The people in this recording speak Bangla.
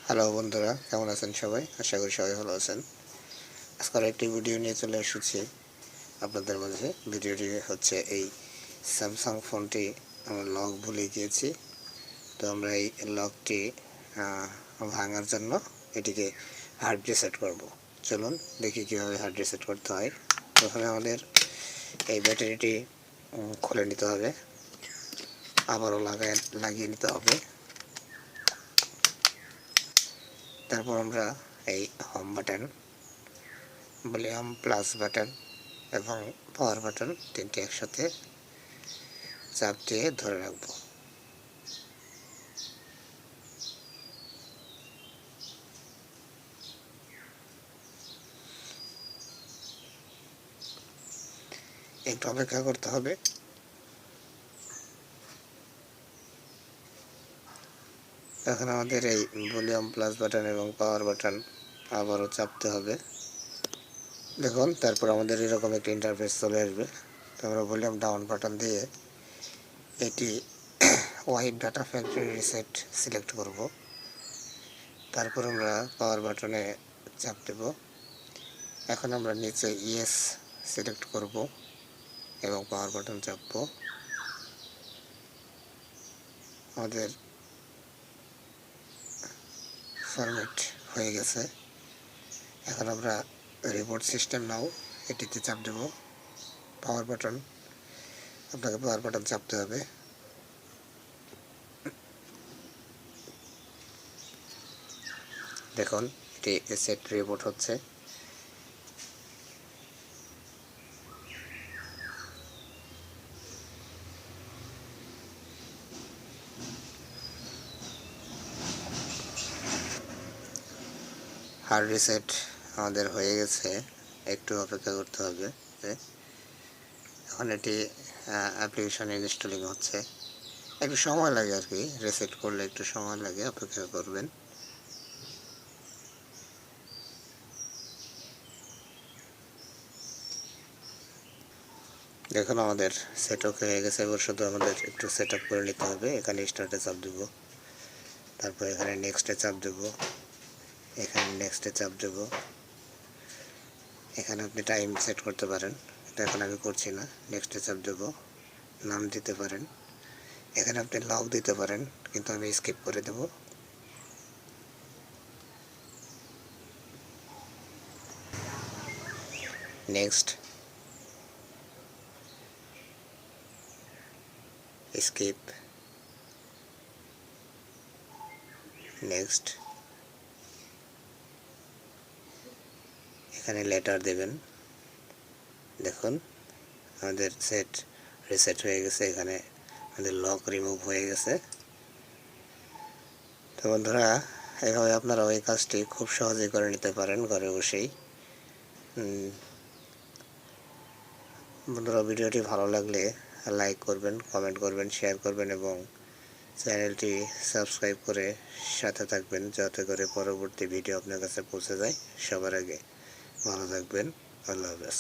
হ্যালো বন্ধুরা, কেমন আছেন সবাই? আশা করি সবাই ভালো আছেন। আজকের একটি ভিডিও নিয়ে চলে এসেছি আপনাদের মাঝে। ভিডিওটি হচ্ছে এই স্যামসাং ফোনটি আমরা লক ভুলে গিয়েছি। তো আমরা এই লকটি ভাঙার জন্য এটিকে হার্ড রিসেট করব। চলুন দেখি কীভাবে হার্ড রিসেট করতে হয়। প্রথমে আমাদের এই ব্যাটারিটি খুলে নিতে হবে, আবারও লাগিয়ে নিতে হবে। তারপর আমরা এই home button, volume plus button এবং পাওয়ার বাটন তিনটি একসাথে চাপ দিয়ে ধরে রাখবো। একটু অপেক্ষা করতে হবে। এখন আমাদের এই ভলিউম প্লাস বাটন এবং পাওয়ার বাটন আবারও চাপতে হবে। দেখুন, তারপর আমাদের এরকম একটি ইন্টারফেস চলে আসবে। তো আমরা ভলিউম ডাউন বাটন দিয়ে এটি wipe data factory reset select করব। তারপর আমরা পাওয়ার বাটনে চাপ দেব। এখন আমরা নিচে ইয়েস সিলেক্ট করব এবং পাওয়ার বাটন চাপবো। আমাদের ফরম্যাট হয়ে গেছে। এখন আমরা রিপোর্ট সিস্টেম নাও এটিতে চাপ দেব। পাওয়ার বাটন, আপনাকে পাওয়ার বাটন চাপতে হবে। দেখুন, এটি সেট রিপোর্ট হচ্ছে। হার্ড রিসেট আমাদের হয়ে গেছে, একটু অপেক্ষা করতে হবে। এখন এটি অ্যাপ্লিকেশন ইনস্টলিং হচ্ছে, একটু সময় লাগে আর কি। রিসেট করলে একটু সময় লাগে, অপেক্ষা করবেন। দেখুন, আমাদের সেট আপ হয়ে গেছে। এবার শুধু আমাদের একটু সেট আপ করে নিতে হবে। এখানে স্টার্টে চাপ দেব, তারপর এখানে নেক্সটে চাপ দেব, এখানে নেক্সটে চাপ দেব। এখানে আপনি টাইম সেট করতে পারেন, এটা এখন আমি করছি না। নেক্সটে চাপ দেব, নাম দিতে পারেন। এখানে আপনি লক দিতে পারেন, কিন্তু আমি স্কিপ করে দেব। Next, skip, next. এখানে লেটার দেবেন। দেখুন, আমাদের সেট রিসেট হয়ে গেছে। এখানে আমাদের লক রিমুভ হয়ে গেছে। তো বন্ধুরা, এইভাবে আপনারা ওই কাজটি খুব সহজেই করে নিতে পারেন ঘরে বসেই। বন্ধুরা, ভিডিওটি ভালো লাগলে লাইক করবেন, কমেন্ট করবেন, শেয়ার করবেন এবং চ্যানেলটি সাবস্ক্রাইব করে সাথে থাকবেন, যাতে করে পরবর্তী ভিডিও আপনার কাছে পৌঁছে যায় সবার আগে। ভালো থাকবেন। আল্লাহ হাফেজ।